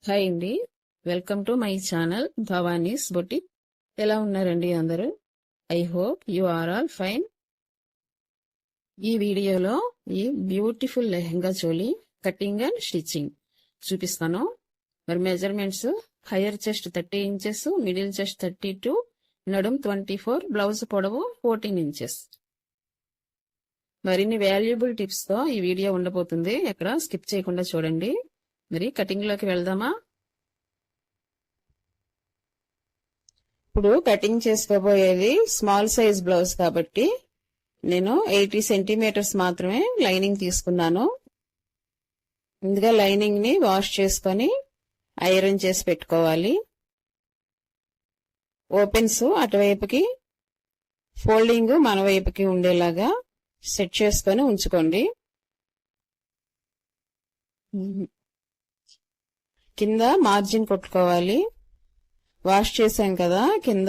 Hi అండి, welcome to my channel Bhavani's boutique. ఎలా ఉన్నారండి అందరూ? I hope you are all fine. ఈ వీడియోలో ఈ beautiful lehenga choli cutting and stitching చూపిస్తాను. మరి measurements: higher chest 30 inches, middle chest 32, నడుం 24, బ్లౌజ్ పొడవు 14 ఇంచెస్. మరిన్ని వాల్యుబుల్ టిప్స్ తో ఈ వీడియో ఉండబోతుంది. ఎక్కడ స్కిప్ చేయకుండా చూడండి. మరి కటింగ్ లోకి వెళ్దామా? ఇప్పుడు కటింగ్ చేసుకోబోయేది స్మాల్ సైజ్ బ్లౌజ్ కాబట్టి నేను 80 సెంటీమీటర్స్ మాత్రమే లైనింగ్ తీసుకున్నాను. ముందుగా లైనింగ్ ని వాష్ చేసుకొని ఐరన్ చేసి పెట్టుకోవాలి. ఓపెన్స్ అటువైపుకి, ఫోల్డింగ్ మన వైపుకి ఉండేలాగా సెట్ చేసుకొని ఉంచుకోండి. కింద మార్జిన్ కొట్టుకోవాలి. వాష్ చేసాం కదా, కింద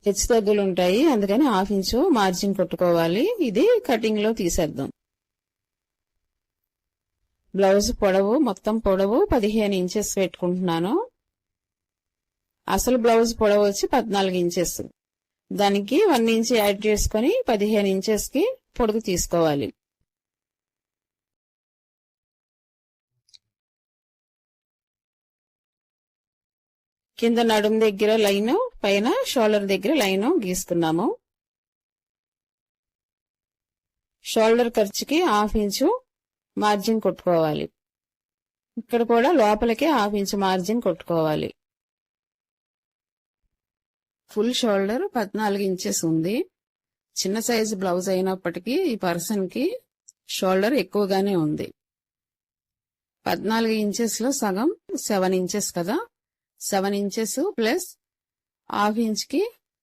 హెచ్చు తగ్గులు ఉంటాయి, అందుకని 1/2 ఇంచు మార్జిన్ కొట్టుకోవాలి. ఇది కటింగ్ లో తీసేద్దాం. బ్లౌజ్ పొడవు, మొత్తం పొడవు 15 ఇంచెస్ పెట్టుకుంటున్నాను. అసలు బ్లౌజ్ పొడవు వచ్చి 14 ఇంచెస్. దానికి 1 ఇంచ్ యాడ్ చేసుకొని 15 ఇంచెస్ కి పొడుగు తీసుకోవాలి. కింద నడుం దగ్గర లైన్, పైన షోల్డర్ దగ్గర లైన్ గీసుకున్నాము. షోల్డర్ ఖర్చుకి 1/2 ఇంచు మార్జిన్ కొట్టుకోవాలి. ఇక్కడ కూడా లోపలికి 1/2 ఇంచు మార్జిన్ కొట్టుకోవాలి. ఫుల్ షోల్డర్ 14 ఇంచెస్ ఉంది. చిన్న సైజు బ్లౌజ్ అయినప్పటికీ ఈ పర్సన్ కి షోల్డర్ ఎక్కువగానే ఉంది. 14 ఇంచెస్ లో సగం 7 ఇంచెస్ కదా. 7 ఇంచెస్ ప్లస్ 1/2 ఇంచ్ కి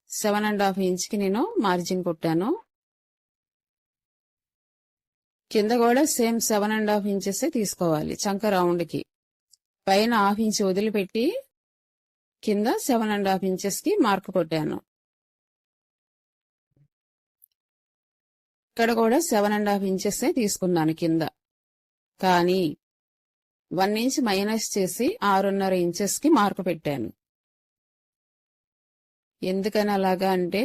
7.5 ఇంచ్ కి నేను మార్జిన్ కొట్టాను. కింద కూడా సేమ్ 7.5 ఇంచెస్ తీసుకోవాలి. చంక రౌండ్ కి పైన 1/2 ఇంచ్ వదిలిపెట్టి కింద 7.5 ఇంచెస్ కి మార్క్ కొట్టాను. ఇక్కడ కూడా 7.5 ఇంచెస్ తీసుకున్నాను కింద. కానీ 1 ఇంచ్ మైనస్ చేసి 6.5 ఇంచెస్ కి మార్కు పెట్టాను. ఎందుకని అలాగా అంటే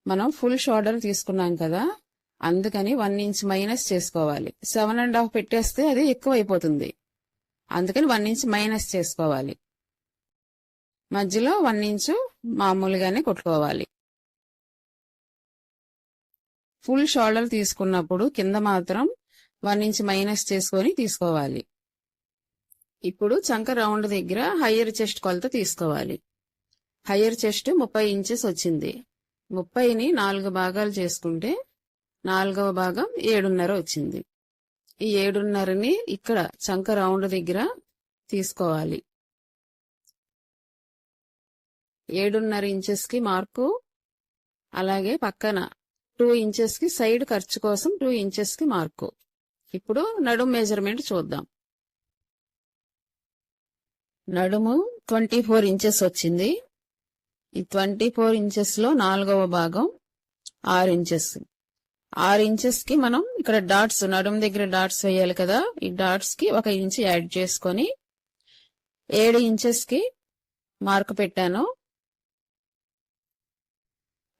మనం ఫుల్ షోల్డర్ తీసుకున్నాం కదా, అందుకని 1 ఇంచ్ మైనస్ చేసుకోవాలి. 7.5 పెట్టేస్తే అది ఎక్కువ అయిపోతుంది, అందుకని 1 ఇంచ్ మైనస్ చేసుకోవాలి. మధ్యలో 1 ఇంచు మామూలుగానే కొట్టుకోవాలి. ఫుల్ షోల్డర్ తీసుకున్నప్పుడు కింద మాత్రం 1 ఇంచ్ మైనస్ చేసుకొని తీసుకోవాలి. ఇప్పుడు చంక రౌండ్ దగ్గర హయ్యర్ చెస్ట్ కొలత తీసుకోవాలి. హయ్యర్ చెస్ట్ 30 ఇంచెస్ వచ్చింది. 30ని 4 భాగాలు చేసుకుంటే 4వ భాగం 7.5 వచ్చింది. ఈ 7.5ని ఇక్కడ చంక రౌండ్ దగ్గర తీసుకోవాలి. 7.5 ఇంచెస్ కి మార్కు, అలాగే పక్కన 2 ఇంచెస్ కి సైడ్ ఖర్చు కోసం 2 ఇంచెస్ కి మార్కు. ఇప్పుడు నడుం మెజర్మెంట్ చూద్దాం. నడుము 24 ఇంచెస్ వచ్చింది. ఈ 24 ఇంచెస్ లో 4వ భాగం 6 ఇంచెస్. 6 ఇంచెస్ కి మనం ఇక్కడ డాట్స్, నడుము దగ్గర డాట్స్ వేయాలి కదా, ఈ డాట్స్ కి 1 ఇంచ్ యాడ్ చేసుకొని 7 ఇంచెస్ కి మార్క్ పెట్టాను.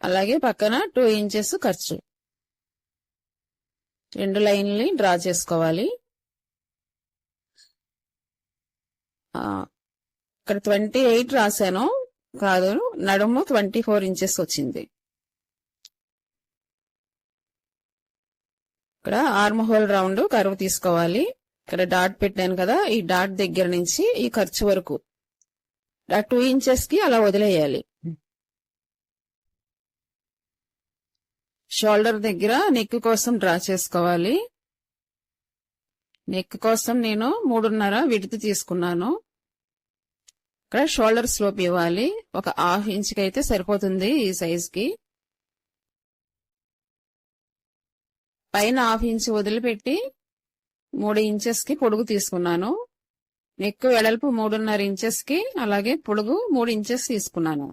అలాగే పక్కన 2 ఇంచెస్ ఖర్చు. 2 లైన్లని డ్రా చేసుకోవాలి. ఇక్కడ 28 రాశాను, కాదు, నడుము 24 ఇంచెస్ వచ్చింది. ఇక్కడ ఆర్మ్ హోల్ రౌండ్ కర్వ్ తీసుకోవాలి. ఇక్కడ డాట్ పెట్టాను కదా, ఈ డాట్ దగ్గర నుంచి ఈ ఖర్చు వరకు 2 ఇంచెస్ కి అలా వదిలేయాలి. షోల్డర్ దగ్గర నెక్ కోసం డ్రా చేసుకోవాలి. నెక్ కోసం నేను 3.5 విడ్త్ తీసుకున్నాను. ఇక్కడ షోల్డర్ స్లోప్ ఇవ్వాలి. 1/2 ఇంచ్ కి అయితే సరిపోతుంది ఈ సైజ్ కి. పైన 1/2 ఇంచ్ వదిలిపెట్టి 3 ఇంచెస్ కి పొడుగు తీసుకున్నాను. నెక్ వెడల్పు 3.5 ఇంచెస్ కి, అలాగే పొడుగు 3 ఇంచెస్ తీసుకున్నాను.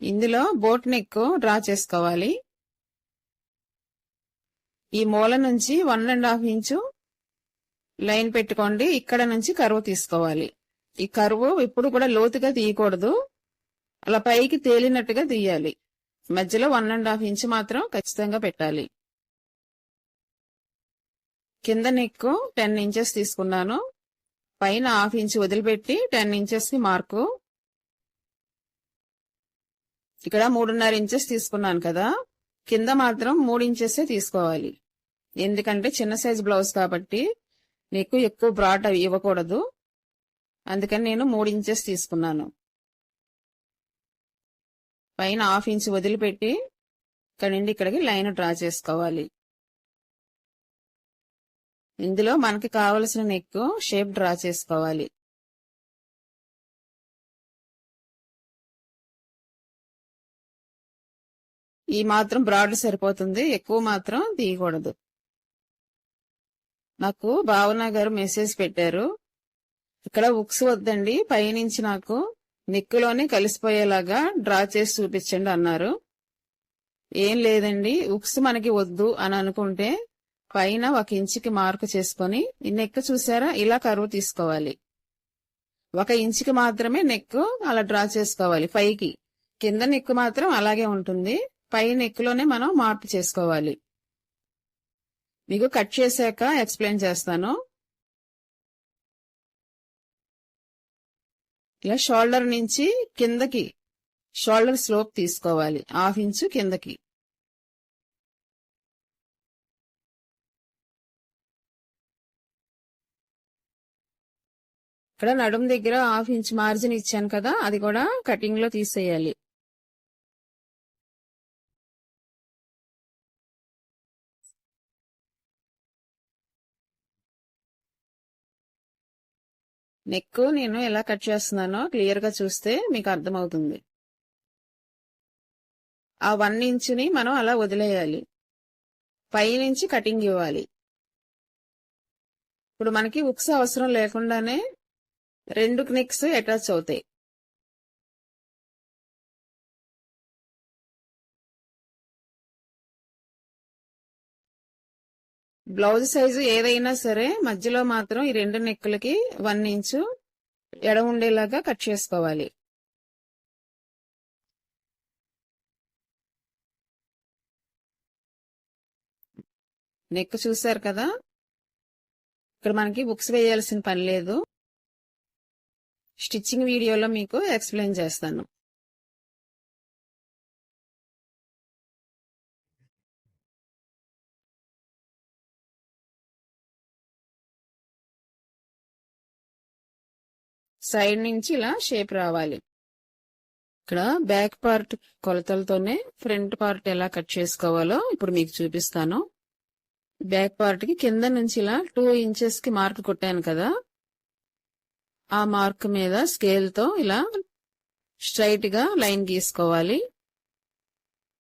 ఇందులో బోట్ నెక్ డ్రా చేసుకోవాలి. ఈ మూల నుంచి 1.5 ఇంచు లైన్ పెట్టుకోండి. ఇక్కడ నుంచి కర్వ్ తీసుకోవాలి. ఈ కర్వ్ ఎప్పుడు కూడా లోతుగా తీయకూడదు, అలా పైకి తేలినట్టుగా తీయాలి. మధ్యలో 1.5 ఇంచ్ మాత్రం ఖచ్చితంగా పెట్టాలి. కింద నెక్ 10 ఇంచెస్ తీసుకున్నాను. పైన 1/2 ఇంచ్ వదిలిపెట్టి 10 ఇంచెస్ కి మార్కు. ఇక్కడ 3.5 ఇంచెస్ తీసుకున్నాను కదా, కింద మాత్రం 3 ఇంచెస్ తీసుకోవాలి. ఎందుకంటే చిన్న సైజ్ బ్లౌజ్ కాబట్టి నెక్ ఎక్కువ బ్రాడ్ ఇవ్వకూడదు, అందుకని నేను 3 ఇంచెస్ తీసుకున్నాను. పైన 1/2 ఇంచ్ వదిలిపెట్టి ఇక్కడ నుండి ఇక్కడికి లైన్ డ్రా చేసుకోవాలి. ఇందులో మనకి కావలసిన నెక్ షేప్ డ్రా చేసుకోవాలి. ఈ మాత్రం బ్రాడ్ సరిపోతుంది, ఎక్కువ మాత్రం తీయకూడదు. నాకు భావన గారు మెసేజ్ పెట్టారు, ఇక్కడ ఉక్స్ వద్దండి, పైనుంచి నాకు నెక్కులోనే కలిసిపోయేలాగా డ్రా చేసి చూపించండి అన్నారు. ఏం లేదండి, ఉక్స్ మనకి వద్దు అని అనుకుంటే పైన 1 ఇంచుకి మార్కు చేసుకొని ఈ నెక్ చూసారా, ఇలా కర్వ్ తీసుకోవాలి. 1 ఇంచుకి మాత్రమే నెక్ అలా డ్రా చేసుకోవాలి పైకి. కింద నెక్ మాత్రం అలాగే ఉంటుంది, పై నెక్లోనే మనం మార్పు చేసుకోవాలి. మీకు కట్ చేశాక ఎక్స్ప్లెయిన్ చేస్తాను. ఇలా షోల్డర్ నుంచి కిందకి షోల్డర్ స్లోప్ తీసుకోవాలి, 1/2 ఇంచు కిందకి. ఇక్కడ నడుం దగ్గర 1/2 ఇంచ్ మార్జిన్ ఇచ్చాను కదా, అది కూడా కటింగ్ లో తీసేయాలి. నెక్ నేను ఎలా కట్ చేస్తున్నానో క్లియర్ గా చూస్తే మీకు అర్థమవుతుంది. ఆ 1 ఇంచుని మనం అలా వదిలేయాలి, పైనుంచి కటింగ్ ఇవ్వాలి. ఇప్పుడు మనకి ఉక్స్ అవసరం లేకుండానే 2 నెక్స్ అటాచ్ అవుతాయి. బ్లౌజ్ సైజు ఏదైనా సరే మధ్యలో మాత్రం ఈ 2 నెక్కులకి 1 ఇంచు ఎడ ఉండేలాగా కట్ చేసుకోవాలి. నెక్ చూసారు కదా, ఇక్కడ మనకి బుక్స్ వేయాల్సిన పని లేదు. స్టిచ్చింగ్ వీడియోలో మీకు ఎక్స్ప్లెయిన్ చేస్తాను. సైడ్ నుంచి ఇలా షేప్ రావాలి. ఇక్కడ బ్యాక్ పార్ట్ కొలతలతోనే ఫ్రంట్ పార్ట్ ఎలా కట్ చేసుకోవాలో ఇప్పుడు మీకు చూపిస్తాను. బ్యాక్ పార్ట్ కి కింద నుంచి ఇలా 2 ఇంచెస్ కి మార్క్ కొట్టాను కదా, ఆ మార్క్ మీద స్కేల్ తో ఇలా స్ట్రైట్ గా లైన్ గీసుకోవాలి.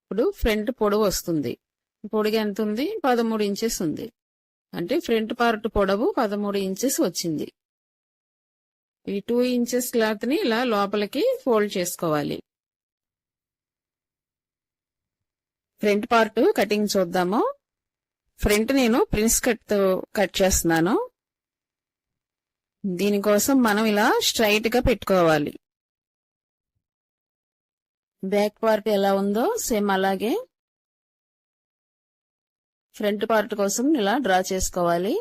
ఇప్పుడు ఫ్రంట్ పొడవు వస్తుంది. పొడుగు ఎంత ఉంది? 13 ఇంచెస్ ఉంది. అంటే ఫ్రంట్ పార్ట్ పొడవు 13 ఇంచెస్ వచ్చింది. ఈ 2 ఇంచెస్ క్లాత్ ని ఇలా లోపలికి ఫోల్డ్ చేసుకోవాలి. ఫ్రంట్ పార్ట్ కటింగ్ చూద్దాము. ఫ్రంట్ నేను ప్రిన్స్ కట్ తో కట్ చేస్తున్నాను. దీనికోసం మనం ఇలా స్ట్రైట్ గా పెట్టుకోవాలి. బ్యాక్ పార్ట్ ఎలా ఉందో సేమ్ అలాగే ఫ్రంట్ పార్ట్ కోసం ఇలా డ్రా చేసుకోవాలి.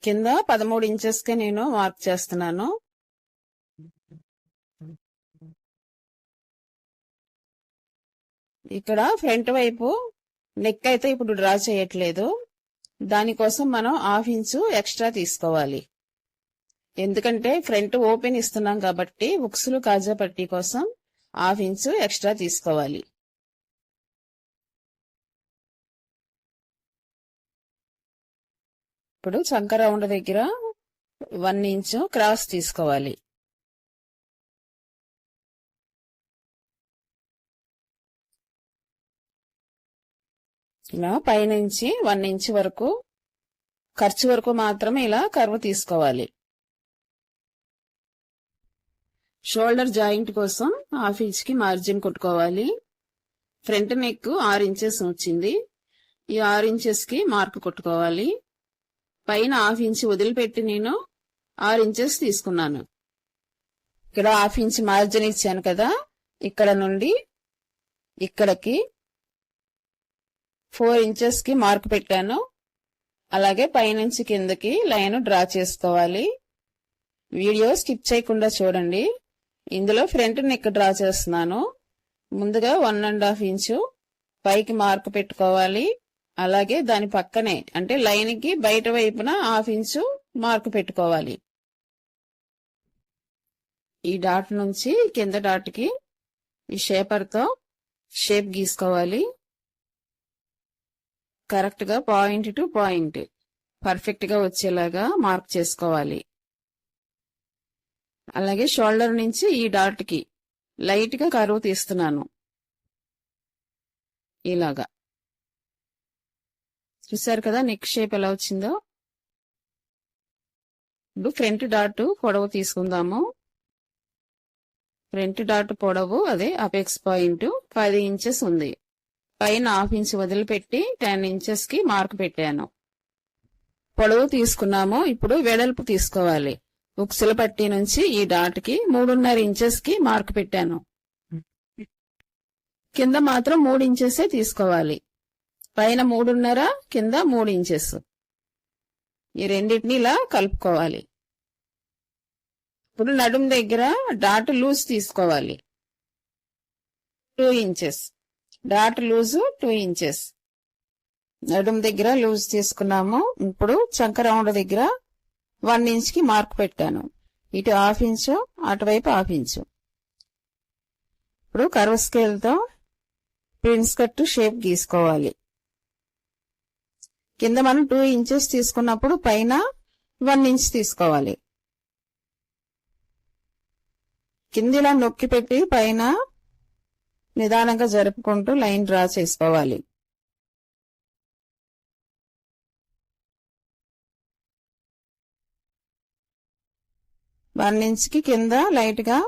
కింద 13 ఇంచెస్ కి నేను మార్క్ చేస్తున్నాను. ఇక్కడ ఫ్రంట్ వైపు నెక్ అయితే ఇప్పుడు డ్రా చేయట్లేదు, దానికోసం మనం 1/2 ఇంచు ఎక్స్ట్రా తీసుకోవాలి. ఎందుకంటే ఫ్రంట్ ఓపెన్ ఇస్తున్నాం కాబట్టి ఉక్సులు కాజా పట్టీ కోసం 1/2 ఇంచు ఎక్స్ట్రా తీసుకోవాలి. ఇప్పుడు చంక రౌండ్ దగ్గర 1 ఇంచు క్రాస్ తీసుకోవాలి. ఇలా పైనుంచి 1 ఇంచ్ వరకు ఖర్చు వరకు మాత్రమే ఇలా కర్వ్ తీసుకోవాలి. షోల్డర్ జాయింట్ కోసం హాఫ్ ఇంచ్ కి మార్జిన్ కొట్టుకోవాలి. ఫ్రంట్ నెక్ 6 ఇంచెస్ వచ్చింది. ఈ 6 ఇంచెస్ కి మార్క్ కొట్టుకోవాలి. పైన హాఫ్ ఇంచ్ వదిలిపెట్టి నేను 6 ఇంచెస్ తీసుకున్నాను. ఇక్కడ హాఫ్ ఇంచ్ మార్జిన్ ఇచ్చాను కదా, ఇక్కడ నుండి ఇక్కడికి 4 ఇంచెస్ కి మార్క్ పెట్టాను. అలాగే పైనుంచి కిందకి లైన్ డ్రా చేసుకోవాలి. వీడియో స్కిప్ చేయకుండా చూడండి. ఇందులో ఫ్రంట్ నెక్ డ్రా చేస్తున్నాను. ముందుగా 1.5 ఇంచు పైకి మార్క్ పెట్టుకోవాలి. అలాగే దాని పక్కనే అంటే లైన్ కి బయట వైపున హాఫ్ ఇంచు మార్క్ పెట్టుకోవాలి. ఈ డాట్ నుంచి కింద డాట్ కి ఈ షేపర్ తో షేప్ గీసుకోవాలి. కరెక్ట్ గా పాయింట్ టు పాయింట్ పర్ఫెక్ట్ గా వచ్చేలాగా మార్క్ చేసుకోవాలి. అలాగే షోల్డర్ నుంచి ఈ డాట్ కి లైట్ గా కర్వ్ తీస్తున్నాను. ఇలాగా చూసారు కదా నెక్ షేప్ ఎలా వచ్చిందో. ఇప్పుడు ఫ్రంట్ డాట్ పొడవు తీసుకుందాము. ఫ్రంట్ డాట్ పొడవు అదే అపెక్స్ పాయింట్ 10 ఇంచెస్ ఉంది. పైన హాఫ్ ఇంచ్ వదిలిపెట్టి 10 ఇంచెస్ కి మార్క్ పెట్టాను. పొడవు తీసుకున్నాము. ఇప్పుడు వెడల్పు తీసుకోవాలి. ఉక్సుల పట్టి నుంచి ఈ డాట్ కి 3.5 ఇంచెస్ కి మార్క్ పెట్టాను. కింద మాత్రం 3 ఇంచెసే తీసుకోవాలి. పైన 3.5, కింద 3 ఇంచెస్. ఈ రెండింటిని ఇలా కలుపుకోవాలి. ఇప్పుడు నడుం దగ్గర డాట్ లూజ్ తీసుకోవాలి. 2 ఇంచెస్ డాట్ లూజ్ 2 ఇంచెస్. నడుం దగ్గర లూజ్ తీసుకున్నాము. ఇప్పుడు చంక రౌండ్ దగ్గర 1 ఇంచ్ కి మార్క్ పెట్టాను. ఇటు హాఫ్ ఇంచు, అటువైపు హాఫ్ ఇంచు. ఇప్పుడు కర్వ్ స్కేల్ తో ప్రిన్స్ కట్ షేప్ గీసుకోవాలి. కింద మనం 2 ఇంచెస్ తీసుకున్నప్పుడు పైన 1 ఇంచ్ తీసుకోవాలి. కింద ఇలా నొక్కి పెట్టి పైన నిదానంగా జరుపుకుంటూ లైన్ డ్రా చేసుకోవాలి. వన్ ఇంచ్ కి కింద లైట్ గా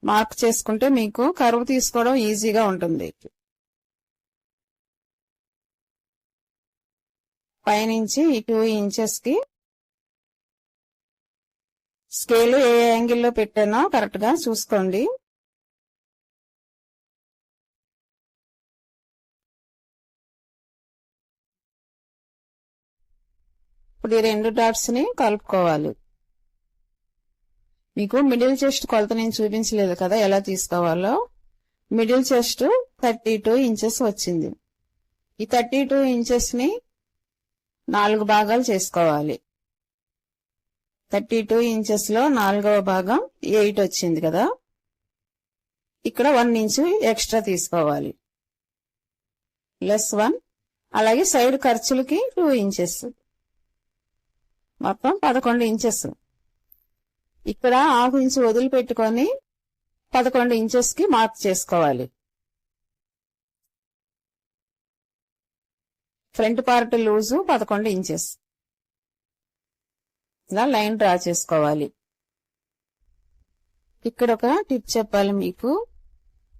మార్క్ చేసుకుంటే మీకు కర్వ్ తీసుకోవడం ఈజీగా ఉంటుంది. పైనుంచి ఈ 2 ఇంచెస్ కి స్కేల్ ఏ యాంగిల్లో పెట్టానో కరెక్ట్ గా చూసుకోండి. ఇప్పుడు ఈ 2 డాట్స్ ని కలుపుకోవాలి. మీకు మిడిల్ చెస్ట్ కొలత నేను చూపించలేదు కదా ఎలా తీసుకోవాలో. మిడిల్ చెస్ట్ 32 ఇంచెస్ వచ్చింది. ఈ 32 ఇంచెస్ ని 4 భాగాలు చేసుకోవాలి. 32 ఇంచెస్ లో 4వ భాగం 8 వచ్చింది కదా. ఇక్కడ 1 ఇంచు ఎక్స్ట్రా తీసుకోవాలి. +1. అలాగే సైడ్ ఖర్చులకి 2 ఇంచెస్. మొత్తం 11 ఇంచెస్. ఇక్కడ హాఫ్ ఇంచు వదిలిపెట్టుకొని 11 ఇంచెస్ కి మార్క్ చేసుకోవాలి. Front part loose 11 inches. ఇలా లైన్ డ్రా చేసుకోవాలి. ఇక్కడ ఒక టిప్ చెప్పాలి మీకు.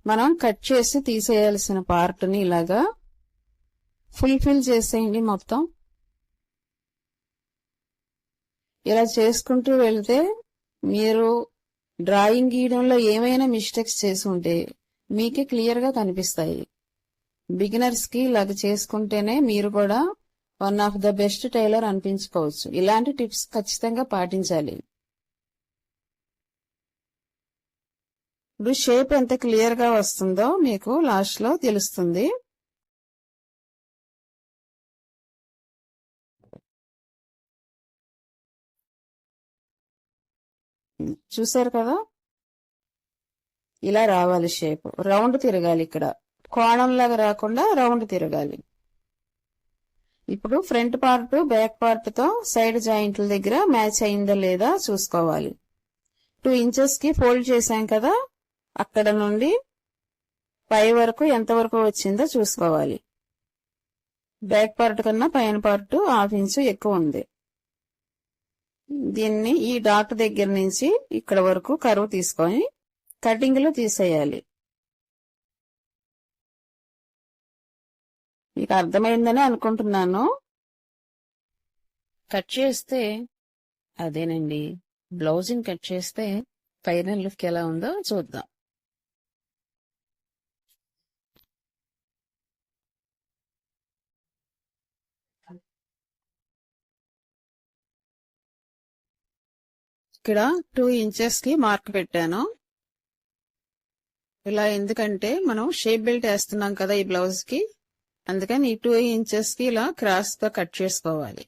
మనం కట్ చేసి తీసేయాల్సిన పార్ట్ ని ఇలాగా ఫుల్ఫిల్ చేసేయండి మొత్తం. ఇలా చేసుకుంటూ వెళ్తే మీరు డ్రాయింగ్ గీయడంలో ఏమైనా మిస్టేక్స్ చేసి ఉంటే మీకే క్లియర్ గా కనిపిస్తాయి. బిగినర్స్ కి ఇలాగ చేసుకుంటేనే మీరు కూడా one of the best tailor అనిపించుకోవచ్చు. ఇలాంటి టిప్స్ ఖచ్చితంగా పాటించాలి. ఇప్పుడు షేప్ ఎంత క్లియర్ గా వస్తుందో మీకు లాస్ట్ లో తెలుస్తుంది. చూసారు కదా, ఇలా రావాలి షేప్. రౌండ్ తిరగాలి. ఇక్కడ కోణంలాగా రాకుండా రౌండ్ తిరగాలి. ఇప్పుడు ఫ్రంట్ పార్ట్ బ్యాక్ పార్ట్ తో సైడ్ జాయింట్ల దగ్గర మ్యాచ్ అయిందా లేదా చూసుకోవాలి. 2 ఇంచెస్ కి ఫోల్డ్ చేశాం కదా, అక్కడ నుండి పై వరకు ఎంతవరకు వచ్చిందో చూసుకోవాలి. బ్యాక్ పార్ట్ కన్నా పైన పార్ట్ హాఫ్ ఇంచు ఎక్కువ ఉంది. దీన్ని ఈ డాట్ దగ్గర నుంచి ఇక్కడ వరకు కర్వ్ తీసుకొని కటింగ్ లో తీసేయాలి. మీకు అర్థమైందని అనుకుంటున్నాను. కట్ చేస్తే అదేనండి, బ్లౌజింగ్ కట్ చేస్తే ఫైనల్ లుక్ ఎలా ఉందో చూద్దాం. ఇక్కడ 2 ఇంచెస్ కి మార్క్ పెట్టాను. ఇలా ఎందుకంటే మనం షేప్ బెల్ట్ వేస్తున్నాం కదా ఈ బ్లౌజ్ కి, అందుకని ఈ 2 ఇంచెస్ కి ఇలా క్రాస్ గా కట్ చేసుకోవాలి.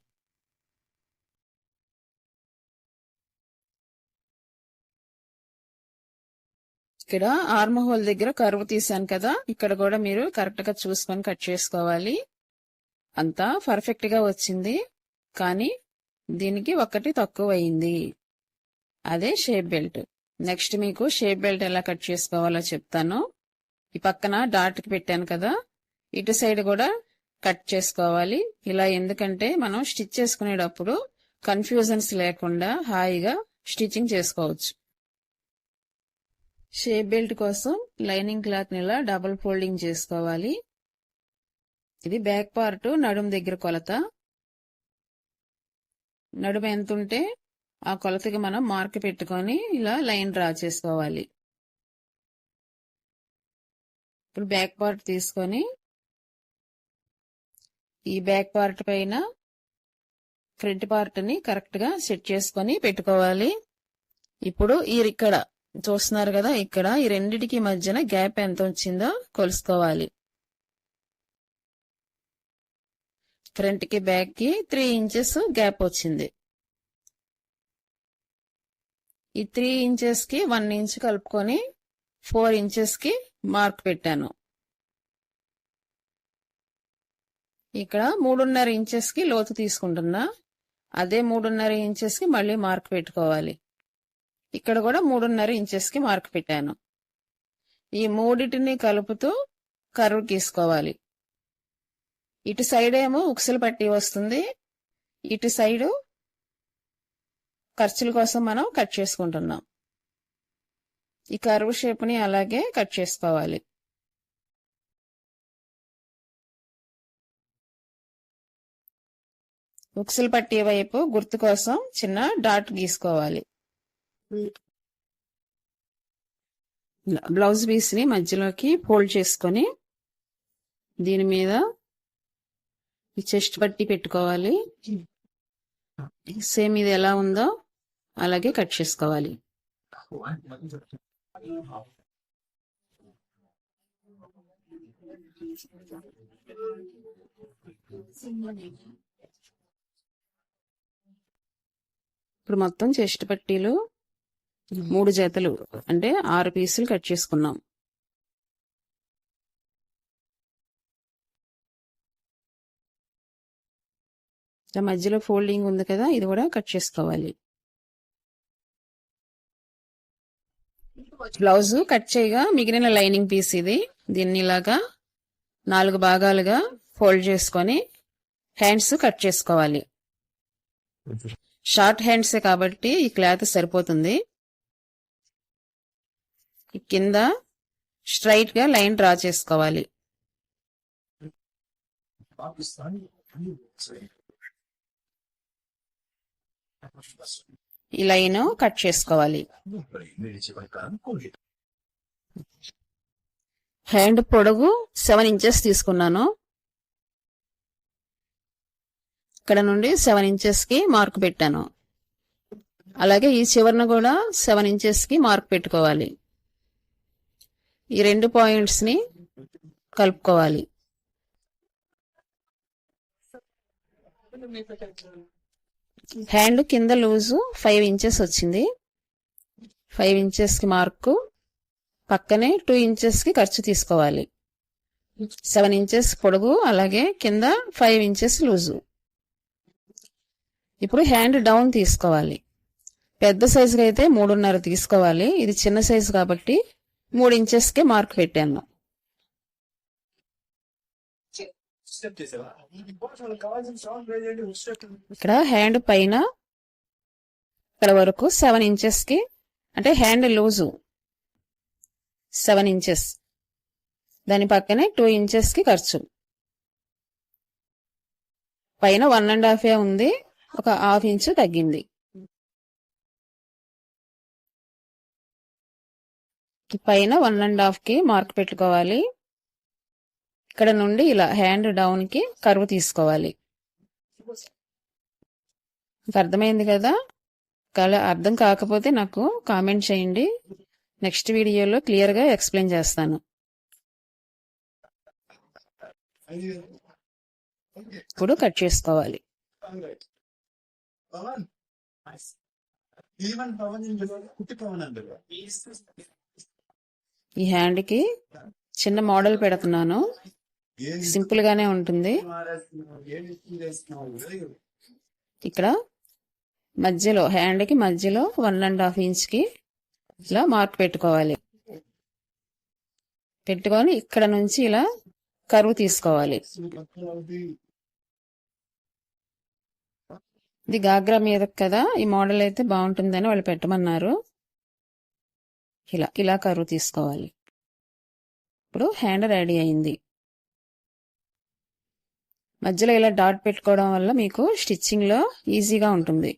ఇక్కడ ఆర్మ్ హోల్ దగ్గర కర్వ్ తీసాను కదా, ఇక్కడ కూడా మీరు కరెక్ట్ గా చూసుకొని కట్ చేసుకోవాలి. అంతా పర్ఫెక్ట్ గా వచ్చింది, కానీ దీనికి ఒకటి తక్కువ అయింది, అదే షేప్ బెల్ట్. నెక్స్ట్ మీకు షేప్ బెల్ట్ ఎలా కట్ చేసుకోవాలో చెప్తాను. ఈ పక్కన డాట్ కి పెట్టాను కదా, ఇటు సైడ్ కూడా కట్ చేసుకోవాలి. ఇలా ఎందుకంటే మనం స్టిచ్ చేసుకునేటప్పుడు కన్ఫ్యూజన్స్ లేకుండా హాయిగా స్టిచ్చింగ్ చేసుకోవచ్చు. షేప్ బెల్ట్ కోసం లైనింగ్ క్లాత్ ని ఇలా డబుల్ ఫోల్డింగ్ చేసుకోవాలి. ఇది బ్యాక్ పార్ట్ నడుం దగ్గర కొలత. నడుము ఎంత ఉంటే ఆ కొలతకి మనం మార్క్ పెట్టుకొని ఇలా లైన్ డ్రా చేసుకోవాలి. ఇప్పుడు బ్యాక్ పార్ట్ తీసుకొని ఈ బ్యాక్ పార్ట్ పైన ఫ్రంట్ పార్ట్ ని కరెక్ట్ గా సెట్ చేసుకొని పెట్టుకోవాలి. ఇప్పుడు ఇక్కడ చూస్తున్నారు కదా, ఇక్కడ ఈ రెండిటికి మధ్యన గ్యాప్ ఎంత వచ్చిందో కొలుసుకోవాలి. ఫ్రంట్ కి బ్యాక్ కి 3 ఇంచెస్ గ్యాప్ వచ్చింది. ఈ 3 ఇంచెస్ కి 1 ఇంచ్ కలుపుకొని 4 ఇంచెస్ కి మార్క్ పెట్టాను. ఇక్కడ 3.5 ఇంచెస్ కి లోతు తీసుకుంటున్నా, అదే 3.5 ఇంచెస్ కి మళ్ళీ మార్క్ పెట్టుకోవాలి. ఇక్కడ కూడా 3.5 ఇంచెస్ కి మార్క్ పెట్టాను. ఈ మూడిటిని కలుపుతూ కర్వ్ గీసుకోవాలి. ఇటు సైడ్ ఏమో ఉక్సులు పట్టి వస్తుంది, ఇటు సైడ్ ఖర్చుల కోసం మనం కట్ చేసుకుంటున్నాం. ఈ కర్వ్ షేప్ ని అలాగే కట్ చేసుకోవాలి. ఉక్సులు పట్టి వైపు గుర్తు కోసం చిన్న డాట్ గీసుకోవాలి. బ్లౌజ్ పీస్ ని మధ్యలోకి ఫోల్డ్ చేసుకొని దీని మీద ఈ చెస్ట్ పట్టి పెట్టుకోవాలి. సేమ్ ఇది ఎలా ఉందో అలాగే కట్ చేసుకోవాలి. ఇప్పుడు మొత్తం చెస్ట్ పట్టీలు 3 జతలు అంటే 6 పీసులు కట్ చేసుకున్నాం. మధ్యలో ఫోల్డింగ్ ఉంది కదా, ఇది కూడా కట్ చేసుకోవాలి. బ్లౌజ్ కట్ చేయగా మిగిలిన లైనింగ్ పీస్ ఇది. దీన్ని ఇలాగా 4 భాగాలుగా ఫోల్డ్ చేసుకొని హ్యాండ్స్ కట్ చేసుకోవాలి. షార్ట్ హ్యాండ్స్ కాబట్టి ఈ క్లాత్ సరిపోతుంది. కింద స్ట్రైట్ గా లైన్ డ్రా చేసుకోవాలి. ఈ లైన్ కట్ చేసుకోవాలి. హ్యాండ్ పొడవు 7 ఇంచెస్ తీసుకున్నాను. ఇక్కడ నుండి 7 ఇంచెస్ కి మార్క్ పెట్టాను. అలాగే ఈ చివరన కూడా 7 ఇంచెస్ కి మార్క్ పెట్టుకోవాలి. ఈ 2 పాయింట్స్ ని కలుపుకోవాలి. హ్యాండ్ కింద లూజు 5 ఇంచెస్ వచ్చింది. 5 ఇంచెస్ కి మార్కు పక్కనే 2 ఇంచెస్ కి ఖర్చు తీసుకోవాలి. 7 ఇంచెస్ పొడుగు, అలాగే కింద 5 ఇంచెస్ లూజు. ఇప్పుడు హ్యాండ్ డౌన్ తీసుకోవాలి. పెద్ద సైజుకి అయితే 3.5 తీసుకోవాలి. ఇది చిన్న సైజు కాబట్టి 3 ఇంచెస్ కి మార్క్ పెట్టాను. ఇక్కడ హ్యాండ్ పైన ఇక్కడ వరకు 7 ఇంచెస్ కి అంటే హ్యాండ్ లూజు 7 ఇంచెస్, దాని పక్కనే 2 ఇంచెస్ కి ఖర్చు. పైన 1.5 ఉంది, ఒక 1/2 ఇంచు తగ్గింది. పైన 1.5 కి మార్క్ పెట్టుకోవాలి. ఇక్కడ నుండి ఇలా హ్యాండ్ డౌన్ కి కర్వ్ తీసుకోవాలి. అర్థమైంది కదా? అర్థం కాకపోతే నాకు కామెంట్ చేయండి, నెక్స్ట్ వీడియోలో క్లియర్ గా ఎక్స్ప్లెయిన్ చేస్తాను. ఇప్పుడు కట్ చేసుకోవాలి. ఈ హ్యాండ్ కి చిన్న మోడల్ పెడుతున్నాను, సింపుల్ గానే ఉంటుంది. ఇక్కడ మధ్యలో హ్యాండ్ కి మధ్యలో 1.5 ఇంచ్ కి ఇలా మార్క్ పెట్టుకోవాలి. పెట్టుకొని ఇక్కడ నుంచి ఇలా కర్వ్ తీసుకోవాలి. ఇది గాగ్రా మీద కదా, ఈ మోడల్ అయితే బాగుంటుందని వాళ్ళు పెట్టమన్నారు. ఇలా కర్వ్ తీసుకోవాలి. ఇప్పుడు హ్యాండ్ రెడీ అయింది. మధ్యలో ఇలా డాట్ పెట్టుకోవడం వల్ల మీకు స్టిచ్చింగ్ లో ఈజీగా ఉంటుంది.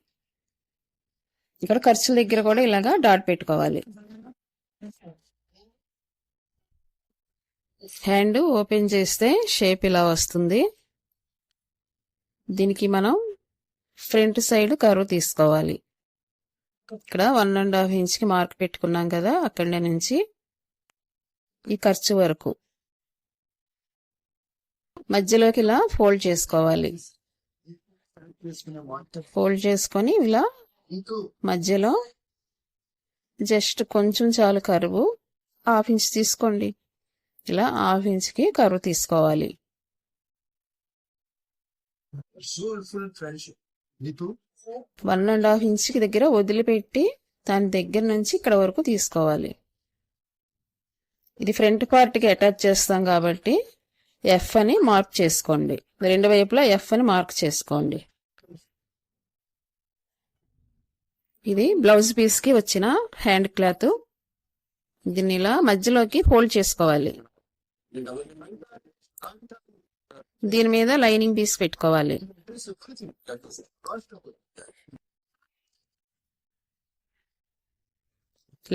ఇక్కడ ఖర్చుల దగ్గర కూడా ఇలాగా డాట్ పెట్టుకోవాలి. హ్యాండ్ ఓపెన్ చేస్తే షేప్ ఇలా వస్తుంది. దీనికి మనం ఫ్రంట్ సైడ్ కర్వ్ తీసుకోవాలి. ఇక్కడ 1.5 ఇంచ్ కి మార్క్ పెట్టుకున్నాం కదా, అక్కడి నుంచి ఈ ఖర్చు వరకు మధ్యలోకి ఇలా ఫోల్డ్ చేసుకోవాలి. ఫోల్డ్ చేసుకొని ఇలా మధ్యలో జస్ట్ కొంచెం చాలు కర్వ్, 1/2 ఇంచ్ తీసుకోండి. ఇలా 1/2 ఇంచ్ కి కర్వ్ తీసుకోవాలి. 1.5 ఇంచ్ కి దగ్గర వదిలిపెట్టి దాని దగ్గర నుంచి ఇక్కడ వరకు తీసుకోవాలి. ఇది ఫ్రంట్ పార్ట్ కి అటాచ్ చేస్తాం కాబట్టి ఎఫ్ అని మార్క్ చేసుకోండి. రెండు వైపులా ఎఫ్ అని మార్క్ చేసుకోండి. ఇది బ్లౌజ్ పీస్ కి వచ్చిన హ్యాండ్ క్లాత్. దీన్ని ఇలా మధ్యలోకి ఫోల్డ్ చేసుకోవాలి. దీని మీద లైనింగ్ పీస్ పెట్టుకోవాలి.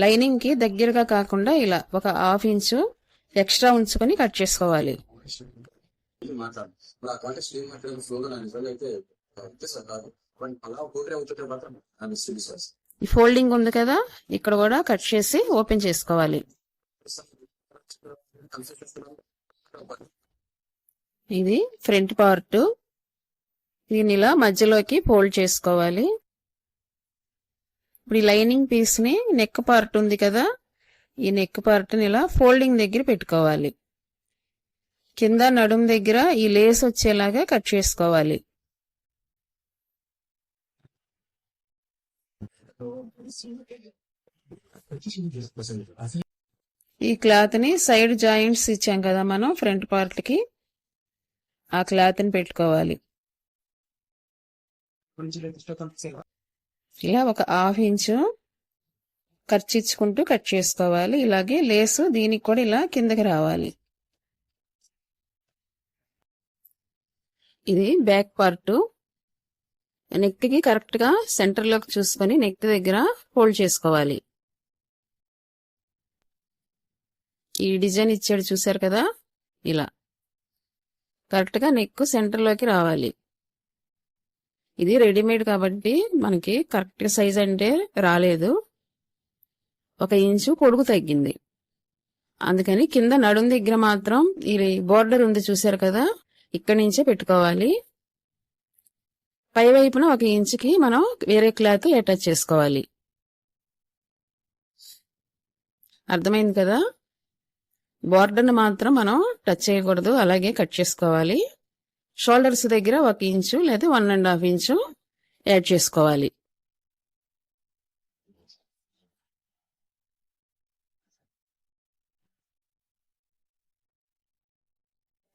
లైనింగ్ కి దగ్గరగా కాకుండా ఇలా ఒక 1/2 ఇంచు ఎక్స్ట్రా ఉంచుకొని కట్ చేసుకోవాలి. ఈ ఫోల్డింగ్ ఉంది కదా, ఇక్కడ కూడా కట్ చేసి ఓపెన్ చేసుకోవాలి. ఇది ఫ్రంట్ పార్ట్. దీన్ని ఇలా మధ్యలోకి ఫోల్డ్ చేసుకోవాలి. ఇప్పుడు ఈ లైనింగ్ పీస్ ని నెక్ పార్ట్ ఉంది కదా, ఈ నెక్ పార్ట్ ని ఇలా ఫోల్డింగ్ దగ్గర పెట్టుకోవాలి. కింద నడుం దగ్గర ఈ లేస్ వచ్చేలాగా కట్ చేసుకోవాలి. ఈ క్లాత్ ని సైడ్ జాయింట్స్ ఇచ్చాం కదా మనం ఫ్రంట్ పార్ట్ కి, ఆ క్లాత్ ని పెట్టుకోవాలి. ఇలా ఒక 1/2 ఇంచు ఖర్చిచ్చుకుంటూ కట్ చేసుకోవాలి. ఇలాగే లేసు దీనికి కూడా ఇలా కిందకి రావాలి. ఇది బ్యాక్ పార్ట్. నెక్ కి కరెక్ట్ గా సెంటర్ లోకి చూసుకొని నెక్ దగ్గర ఫోల్డ్ చేసుకోవాలి. ఈ డిజైన్ ఇచ్చాడు చూసారు కదా, ఇలా కరెక్ట్ గా నెక్ సెంటర్ లోకి రావాలి. ఇది రెడీమేడ్ కాబట్టి మనకి కరెక్ట్ సైజ్ అంటే రాలేదు, 1 ఇంచు పొడుగు తగ్గింది. అందుకని కింద నడుం దగ్గర మాత్రం ఈ బోర్డర్ ఉంది చూసారు కదా, ఇక్కడి నుంచే పెట్టుకోవాలి. పై వైపున 1 ఇంచుకి మనం వేరే క్లాత్ అటాచ్ చేసుకోవాలి. అర్థమైంది కదా? బోర్డర్ని మాత్రం మనం టచ్ చేయకూడదు, అలాగే కట్ చేసుకోవాలి. షోల్డర్స్ దగ్గర 1 ఇంచు లేదా 1.5 ఇంచు యాడ్ చేసుకోవాలి.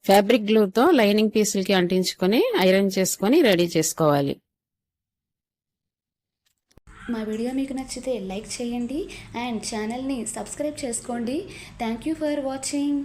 ఫ్యాబ్రిక్ గ్లూతో లైనింగ్ పీసులకి అంటించుకొని ఐరన్ చేసుకొని రెడీ చేసుకోవాలి. మా వీడియో మీకు నచ్చితే లైక్ చేయండి అండ్ ఛానల్ని సబ్స్క్రైబ్ చేసుకోండి. Thank you for watching.